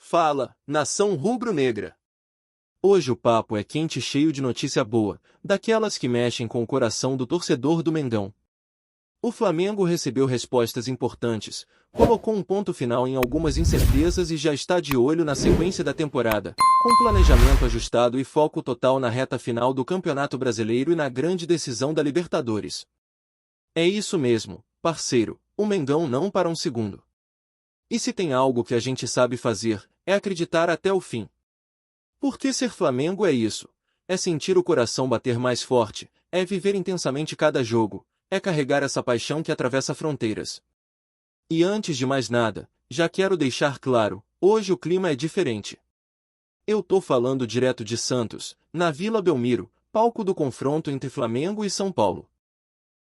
Fala, nação rubro-negra! Hoje o papo é quente e cheio de notícia boa, daquelas que mexem com o coração do torcedor do Mengão. O Flamengo recebeu respostas importantes, colocou um ponto final em algumas incertezas e já está de olho na sequência da temporada, com planejamento ajustado e foco total na reta final do Campeonato Brasileiro e na grande decisão da Libertadores. É isso mesmo, parceiro, o Mengão não para um segundo. E se tem algo que a gente sabe fazer, é acreditar até o fim. Porque ser Flamengo é isso. É sentir o coração bater mais forte, é viver intensamente cada jogo, é carregar essa paixão que atravessa fronteiras. E antes de mais nada, já quero deixar claro, hoje o clima é diferente. Eu tô falando direto de Santos, na Vila Belmiro, palco do confronto entre Flamengo e São Paulo.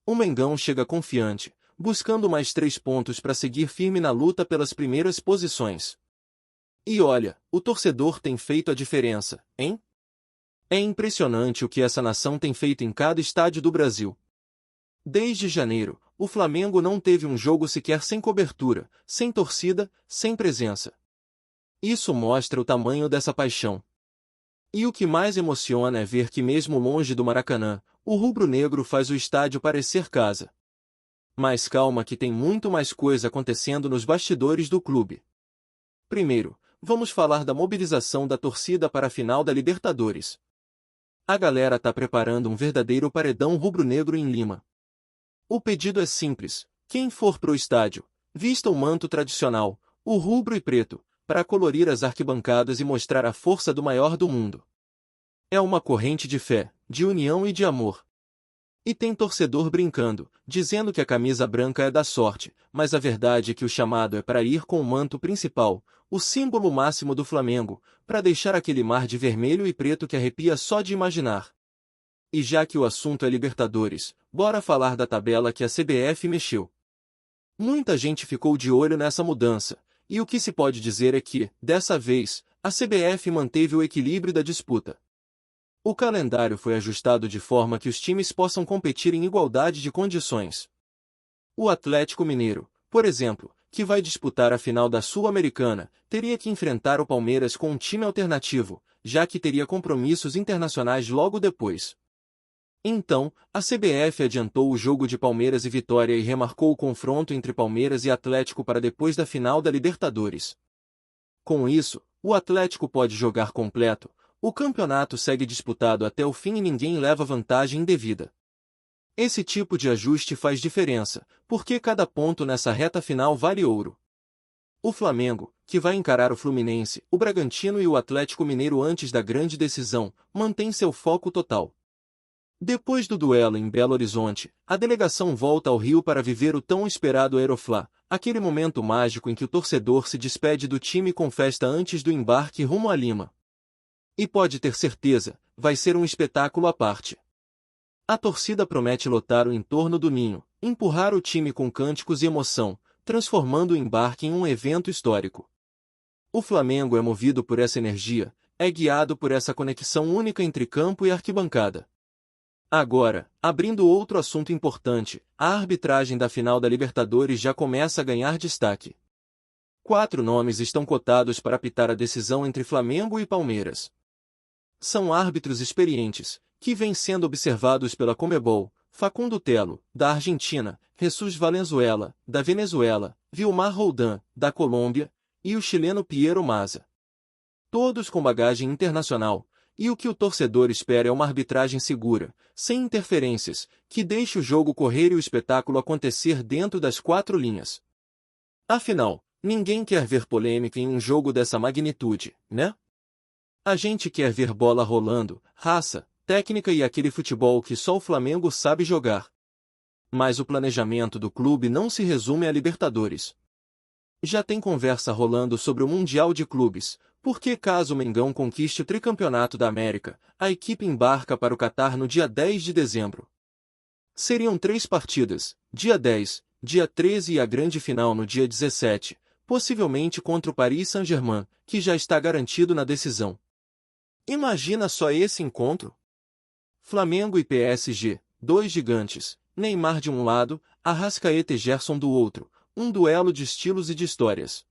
O Mengão chega confiante, buscando mais 3 pontos para seguir firme na luta pelas primeiras posições. E olha, o torcedor tem feito a diferença, hein? É impressionante o que essa nação tem feito em cada estádio do Brasil. Desde janeiro, o Flamengo não teve um jogo sequer sem cobertura, sem torcida, sem presença. Isso mostra o tamanho dessa paixão. E o que mais emociona é ver que mesmo longe do Maracanã, o rubro-negro faz o estádio parecer casa. Mas calma que tem muito mais coisa acontecendo nos bastidores do clube. Primeiro, vamos falar da mobilização da torcida para a final da Libertadores. A galera tá preparando um verdadeiro paredão rubro-negro em Lima. O pedido é simples: quem for pro estádio, vista o manto tradicional, o rubro e preto, para colorir as arquibancadas e mostrar a força do maior do mundo. É uma corrente de fé, de união e de amor. E tem torcedor brincando, dizendo que a camisa branca é da sorte, mas a verdade é que o chamado é para ir com o manto principal, o símbolo máximo do Flamengo, para deixar aquele mar de vermelho e preto que arrepia só de imaginar. E já que o assunto é Libertadores, bora falar da tabela que a CBF mexeu. Muita gente ficou de olho nessa mudança, e o que se pode dizer é que, dessa vez, a CBF manteve o equilíbrio da disputa. O calendário foi ajustado de forma que os times possam competir em igualdade de condições. O Atlético Mineiro, por exemplo, que vai disputar a final da Sul-Americana, teria que enfrentar o Palmeiras com um time alternativo, já que teria compromissos internacionais logo depois. Então, a CBF adiantou o jogo de Palmeiras e Vitória e remarcou o confronto entre Palmeiras e Atlético para depois da final da Libertadores. Com isso, o Atlético pode jogar completo, o campeonato segue disputado até o fim e ninguém leva vantagem indevida. Esse tipo de ajuste faz diferença, porque cada ponto nessa reta final vale ouro. O Flamengo, que vai encarar o Fluminense, o Bragantino e o Atlético Mineiro antes da grande decisão, mantém seu foco total. Depois do duelo em Belo Horizonte, a delegação volta ao Rio para viver o tão esperado Aeroflá, aquele momento mágico em que o torcedor se despede do time com festa antes do embarque rumo a Lima. E pode ter certeza, vai ser um espetáculo à parte. A torcida promete lotar o entorno do Ninho, empurrar o time com cânticos e emoção, transformando o embarque em um evento histórico. O Flamengo é movido por essa energia, é guiado por essa conexão única entre campo e arquibancada. Agora, abrindo outro assunto importante, a arbitragem da final da Libertadores já começa a ganhar destaque. 4 nomes estão cotados para apitar a decisão entre Flamengo e Palmeiras. São árbitros experientes, que vêm sendo observados pela Conmebol: Facundo Telo, da Argentina, Jesus Valenzuela, da Venezuela, Vilmar Roldán, da Colômbia, e o chileno Piero Mazza. Todos com bagagem internacional, e o que o torcedor espera é uma arbitragem segura, sem interferências, que deixe o jogo correr e o espetáculo acontecer dentro das 4 linhas. Afinal, ninguém quer ver polêmica em um jogo dessa magnitude, né? A gente quer ver bola rolando, raça, técnica e aquele futebol que só o Flamengo sabe jogar. Mas o planejamento do clube não se resume a Libertadores. Já tem conversa rolando sobre o Mundial de Clubes, porque caso o Mengão conquiste o tricampeonato da América, a equipe embarca para o Catar no dia 10 de dezembro. Seriam 3 partidas, dia 10, dia 13 e a grande final no dia 17, possivelmente contra o Paris Saint-Germain, que já está garantido na decisão. Imagina só esse encontro. Flamengo e PSG, 2 gigantes, Neymar de um lado, Arrascaeta e Gerson do outro, um duelo de estilos e de histórias.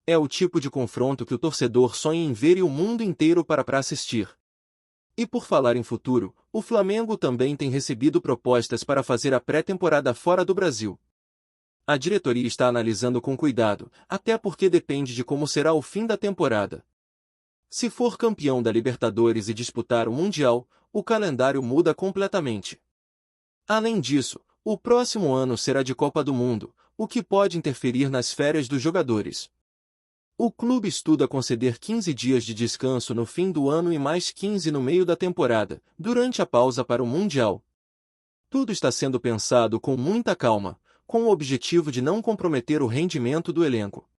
É o tipo de confronto que o torcedor sonha em ver e o mundo inteiro para assistir. E por falar em futuro, o Flamengo também tem recebido propostas para fazer a pré-temporada fora do Brasil. A diretoria está analisando com cuidado, até porque depende de como será o fim da temporada. Se for campeão da Libertadores e disputar o Mundial, o calendário muda completamente. Além disso, o próximo ano será de Copa do Mundo, o que pode interferir nas férias dos jogadores. O clube estuda conceder 15 dias de descanso no fim do ano e mais 15 no meio da temporada, durante a pausa para o Mundial. Tudo está sendo pensado com muita calma, com o objetivo de não comprometer o rendimento do elenco.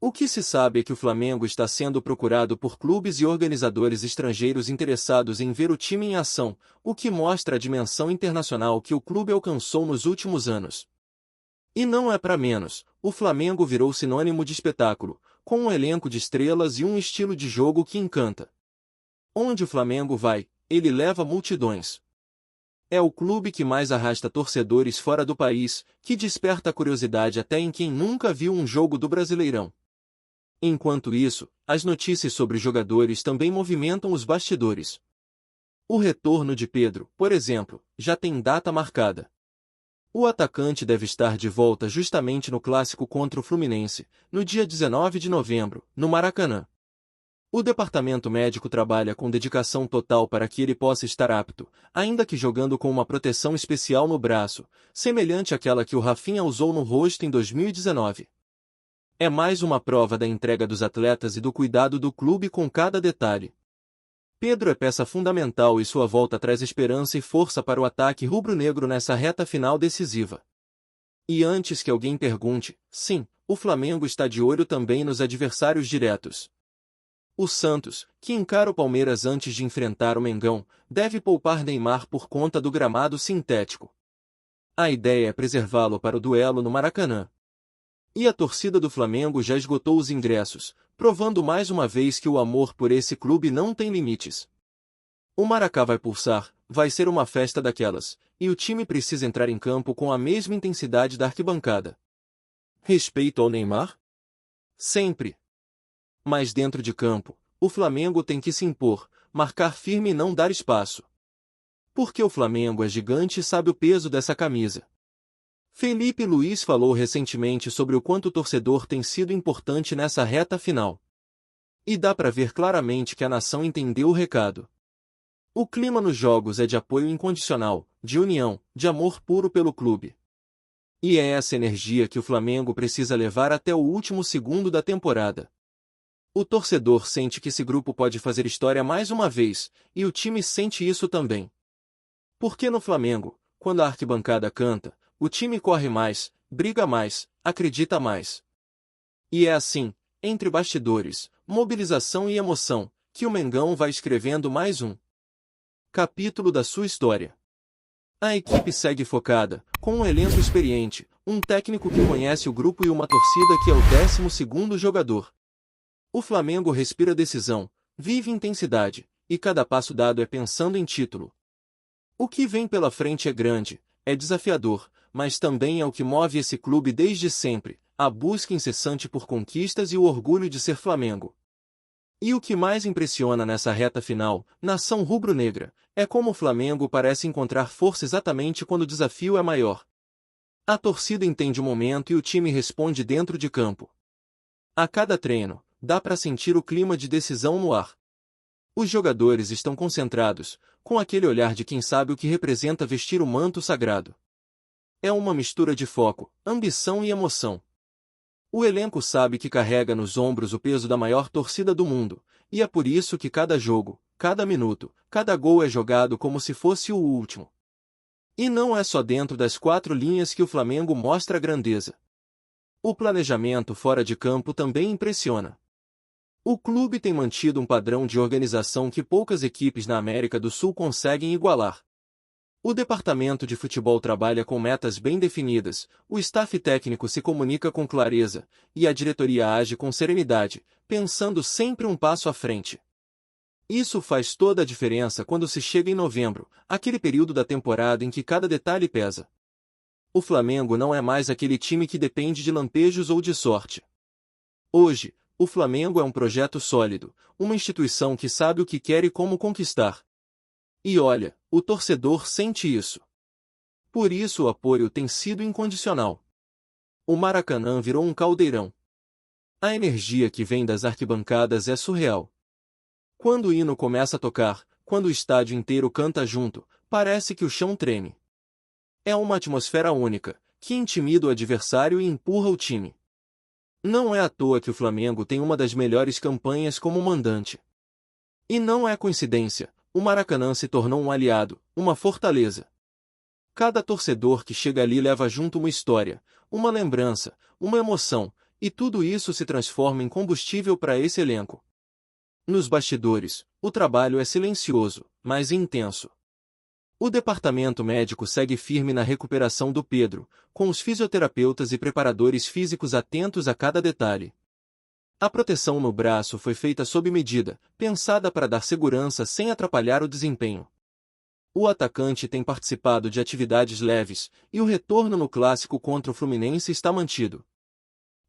O que se sabe é que o Flamengo está sendo procurado por clubes e organizadores estrangeiros interessados em ver o time em ação, o que mostra a dimensão internacional que o clube alcançou nos últimos anos. E não é para menos, o Flamengo virou sinônimo de espetáculo, com um elenco de estrelas e um estilo de jogo que encanta. Onde o Flamengo vai, ele leva multidões. É o clube que mais arrasta torcedores fora do país, que desperta curiosidade até em quem nunca viu um jogo do Brasileirão. Enquanto isso, as notícias sobre jogadores também movimentam os bastidores. O retorno de Pedro, por exemplo, já tem data marcada. O atacante deve estar de volta justamente no clássico contra o Fluminense, no dia 19 de novembro, no Maracanã. O departamento médico trabalha com dedicação total para que ele possa estar apto, ainda que jogando com uma proteção especial no braço, semelhante àquela que o Rafinha usou no rosto em 2019. É mais uma prova da entrega dos atletas e do cuidado do clube com cada detalhe. Pedro é peça fundamental e sua volta traz esperança e força para o ataque rubro-negro nessa reta final decisiva. E antes que alguém pergunte, sim, o Flamengo está de olho também nos adversários diretos. O Santos, que encara o Palmeiras antes de enfrentar o Mengão, deve poupar Neymar por conta do gramado sintético. A ideia é preservá-lo para o duelo no Maracanã. E a torcida do Flamengo já esgotou os ingressos, provando mais uma vez que o amor por esse clube não tem limites. O Maracá vai pulsar, vai ser uma festa daquelas, e o time precisa entrar em campo com a mesma intensidade da arquibancada. Respeito ao Neymar? Sempre. Mas dentro de campo, o Flamengo tem que se impor, marcar firme e não dar espaço. Porque o Flamengo é gigante e sabe o peso dessa camisa. Felipe Luiz falou recentemente sobre o quanto o torcedor tem sido importante nessa reta final. E dá para ver claramente que a nação entendeu o recado. O clima nos jogos é de apoio incondicional, de união, de amor puro pelo clube. E é essa energia que o Flamengo precisa levar até o último segundo da temporada. O torcedor sente que esse grupo pode fazer história mais uma vez, e o time sente isso também. Porque no Flamengo, quando a arquibancada canta, o time corre mais, briga mais, acredita mais. E é assim, entre bastidores, mobilização e emoção, que o Mengão vai escrevendo mais um capítulo da sua história. A equipe segue focada, com um elenco experiente, um técnico que conhece o grupo e uma torcida que é o 12º jogador. O Flamengo respira decisão, vive intensidade, e cada passo dado é pensando em título. O que vem pela frente é grande, é desafiador, mas também é o que move esse clube desde sempre, a busca incessante por conquistas e o orgulho de ser Flamengo. E o que mais impressiona nessa reta final, nação rubro-negra, é como o Flamengo parece encontrar força exatamente quando o desafio é maior. A torcida entende o momento e o time responde dentro de campo. A cada treino, dá para sentir o clima de decisão no ar. Os jogadores estão concentrados, com aquele olhar de quem sabe o que representa vestir o manto sagrado. É uma mistura de foco, ambição e emoção. O elenco sabe que carrega nos ombros o peso da maior torcida do mundo, e é por isso que cada jogo, cada minuto, cada gol é jogado como se fosse o último. E não é só dentro das 4 linhas que o Flamengo mostra a grandeza. O planejamento fora de campo também impressiona. O clube tem mantido um padrão de organização que poucas equipes na América do Sul conseguem igualar. O departamento de futebol trabalha com metas bem definidas, o staff técnico se comunica com clareza, e a diretoria age com serenidade, pensando sempre um passo à frente. Isso faz toda a diferença quando se chega em novembro, aquele período da temporada em que cada detalhe pesa. O Flamengo não é mais aquele time que depende de lampejos ou de sorte. Hoje, o Flamengo é um projeto sólido, uma instituição que sabe o que quer e como conquistar. E olha, o torcedor sente isso. Por isso o apoio tem sido incondicional. O Maracanã virou um caldeirão. A energia que vem das arquibancadas é surreal. Quando o hino começa a tocar, quando o estádio inteiro canta junto, parece que o chão treme. É uma atmosfera única, que intimida o adversário e empurra o time. Não é à toa que o Flamengo tem uma das melhores campanhas como mandante. E não é coincidência, o Maracanã se tornou um aliado, uma fortaleza. Cada torcedor que chega ali leva junto uma história, uma lembrança, uma emoção, e tudo isso se transforma em combustível para esse elenco. Nos bastidores, o trabalho é silencioso, mas intenso. O departamento médico segue firme na recuperação do Pedro, com os fisioterapeutas e preparadores físicos atentos a cada detalhe. A proteção no braço foi feita sob medida, pensada para dar segurança sem atrapalhar o desempenho. O atacante tem participado de atividades leves, e o retorno no clássico contra o Fluminense está mantido.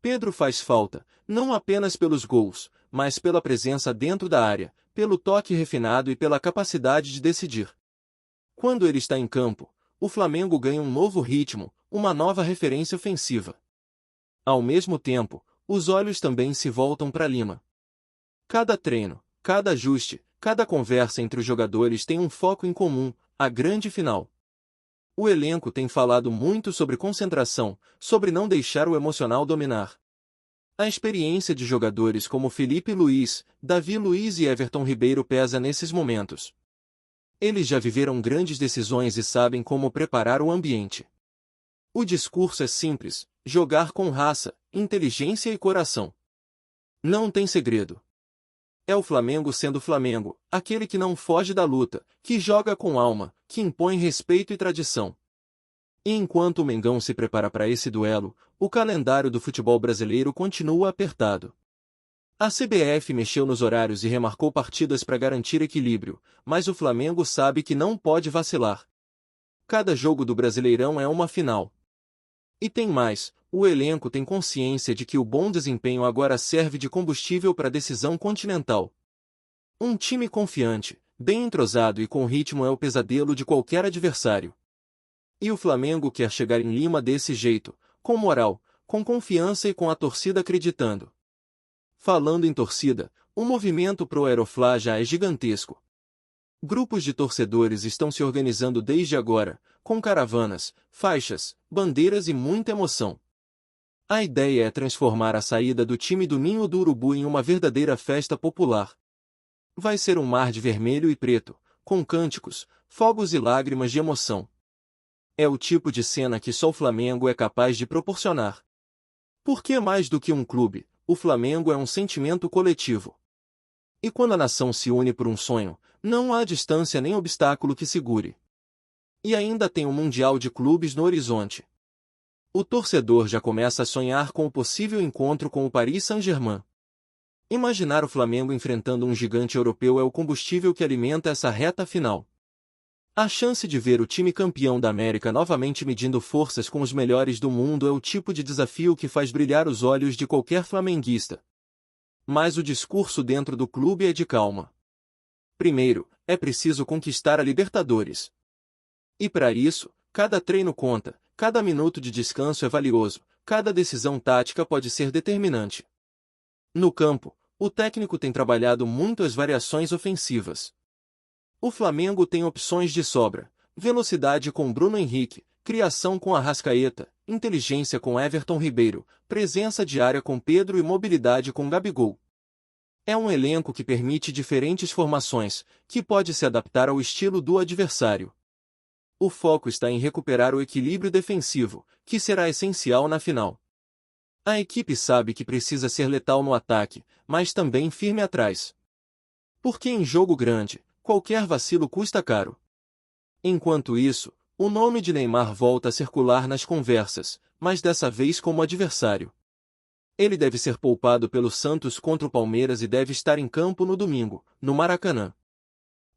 Pedro faz falta, não apenas pelos gols, mas pela presença dentro da área, pelo toque refinado e pela capacidade de decidir. Quando ele está em campo, o Flamengo ganha um novo ritmo, uma nova referência ofensiva. Ao mesmo tempo, os olhos também se voltam para Lima. Cada treino, cada ajuste, cada conversa entre os jogadores tem um foco em comum, a grande final. O elenco tem falado muito sobre concentração, sobre não deixar o emocional dominar. A experiência de jogadores como Felipe Luiz, Davi Luiz e Everton Ribeiro pesa nesses momentos. Eles já viveram grandes decisões e sabem como preparar o ambiente. O discurso é simples: jogar com raça, inteligência e coração. Não tem segredo. É o Flamengo sendo Flamengo, aquele que não foge da luta, que joga com alma, que impõe respeito e tradição. E enquanto o Mengão se prepara para esse duelo, o calendário do futebol brasileiro continua apertado. A CBF mexeu nos horários e remarcou partidas para garantir equilíbrio, mas o Flamengo sabe que não pode vacilar. Cada jogo do Brasileirão é uma final. E tem mais, o elenco tem consciência de que o bom desempenho agora serve de combustível para a decisão continental. Um time confiante, bem entrosado e com ritmo é o pesadelo de qualquer adversário. E o Flamengo quer chegar em Lima desse jeito, com moral, com confiança e com a torcida acreditando. Falando em torcida, o movimento pro Aeroflá já é gigantesco. Grupos de torcedores estão se organizando desde agora, com caravanas, faixas, bandeiras e muita emoção. A ideia é transformar a saída do time do Ninho do Urubu em uma verdadeira festa popular. Vai ser um mar de vermelho e preto, com cânticos, fogos e lágrimas de emoção. É o tipo de cena que só o Flamengo é capaz de proporcionar. Porque mais do que um clube, o Flamengo é um sentimento coletivo. E quando a nação se une por um sonho, não há distância nem obstáculo que segure. E ainda tem o Mundial de Clubes no horizonte. O torcedor já começa a sonhar com o possível encontro com o Paris Saint-Germain. Imaginar o Flamengo enfrentando um gigante europeu é o combustível que alimenta essa reta final. A chance de ver o time campeão da América novamente medindo forças com os melhores do mundo é o tipo de desafio que faz brilhar os olhos de qualquer flamenguista. Mas o discurso dentro do clube é de calma. Primeiro, é preciso conquistar a Libertadores. E para isso, cada treino conta, cada minuto de descanso é valioso, cada decisão tática pode ser determinante. No campo, o técnico tem trabalhado muito as variações ofensivas. O Flamengo tem opções de sobra: velocidade com Bruno Henrique, criação com Arrascaeta, inteligência com Everton Ribeiro, presença de área com Pedro e mobilidade com Gabigol. É um elenco que permite diferentes formações, que pode se adaptar ao estilo do adversário. O foco está em recuperar o equilíbrio defensivo, que será essencial na final. A equipe sabe que precisa ser letal no ataque, mas também firme atrás. Porque em jogo grande, qualquer vacilo custa caro. Enquanto isso, o nome de Neymar volta a circular nas conversas, mas dessa vez como adversário. Ele deve ser poupado pelo Santos contra o Palmeiras e deve estar em campo no domingo, no Maracanã.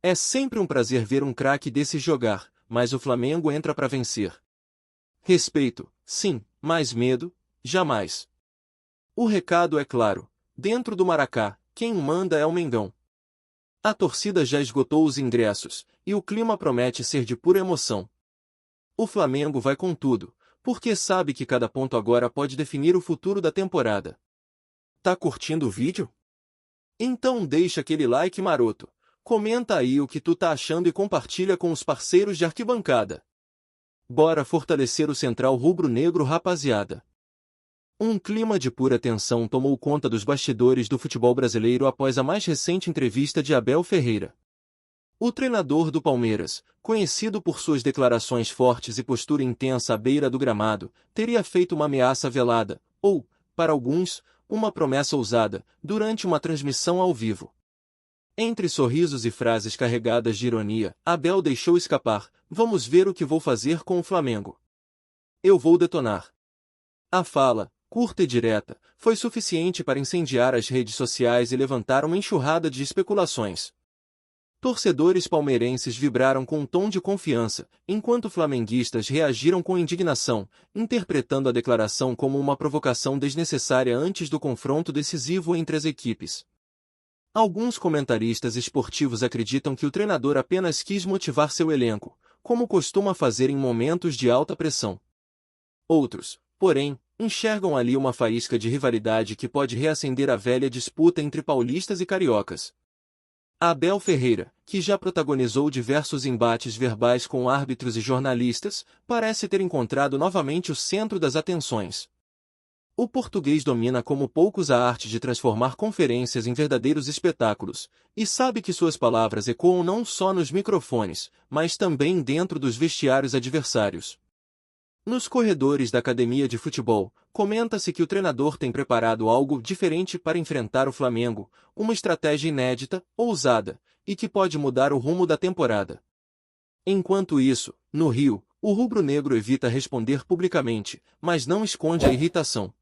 É sempre um prazer ver um craque desse jogar, mas o Flamengo entra para vencer. Respeito, sim, mas medo, jamais. O recado é claro: dentro do Maracá, quem manda é o Mengão. A torcida já esgotou os ingressos, e o clima promete ser de pura emoção. O Flamengo vai com tudo, porque sabe que cada ponto agora pode definir o futuro da temporada. Tá curtindo o vídeo? Então deixa aquele like maroto, comenta aí o que tu tá achando e compartilha com os parceiros de arquibancada. Bora fortalecer o Central Rubro-Negro, rapaziada. Um clima de pura tensão tomou conta dos bastidores do futebol brasileiro após a mais recente entrevista de Abel Ferreira. O treinador do Palmeiras, conhecido por suas declarações fortes e postura intensa à beira do gramado, teria feito uma ameaça velada, ou, para alguns, uma promessa ousada, durante uma transmissão ao vivo. Entre sorrisos e frases carregadas de ironia, Abel deixou escapar: "Vamos ver o que vou fazer com o Flamengo. Eu vou detonar." A fala, curta e direta, foi suficiente para incendiar as redes sociais e levantar uma enxurrada de especulações. Torcedores palmeirenses vibraram com um tom de confiança, enquanto flamenguistas reagiram com indignação, interpretando a declaração como uma provocação desnecessária antes do confronto decisivo entre as equipes. Alguns comentaristas esportivos acreditam que o treinador apenas quis motivar seu elenco, como costuma fazer em momentos de alta pressão. Outros, porém, enxergam ali uma faísca de rivalidade que pode reacender a velha disputa entre paulistas e cariocas. Abel Ferreira, que já protagonizou diversos embates verbais com árbitros e jornalistas, parece ter encontrado novamente o centro das atenções. O português domina como poucos a arte de transformar conferências em verdadeiros espetáculos, e sabe que suas palavras ecoam não só nos microfones, mas também dentro dos vestiários adversários. Nos corredores da academia de futebol, comenta-se que o treinador tem preparado algo diferente para enfrentar o Flamengo, uma estratégia inédita, ousada, e que pode mudar o rumo da temporada. Enquanto isso, no Rio, o rubro-negro evita responder publicamente, mas não esconde a irritação.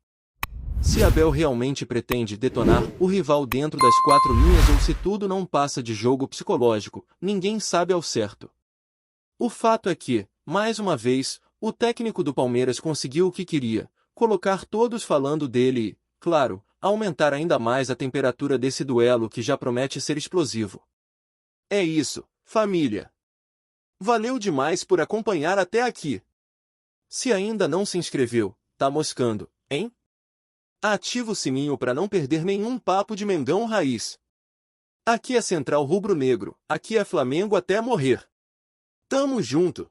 Se Abel realmente pretende detonar o rival dentro das quatro linhas ou se tudo não passa de jogo psicológico, ninguém sabe ao certo. O fato é que, mais uma vez, o técnico do Palmeiras conseguiu o que queria: colocar todos falando dele e, claro, aumentar ainda mais a temperatura desse duelo que já promete ser explosivo. É isso, família. Valeu demais por acompanhar até aqui. Se ainda não se inscreveu, tá moscando, hein? Ativa o sininho para não perder nenhum papo de Mengão Raiz. Aqui é Central Rubro-Negro, aqui é Flamengo até morrer. Tamo junto!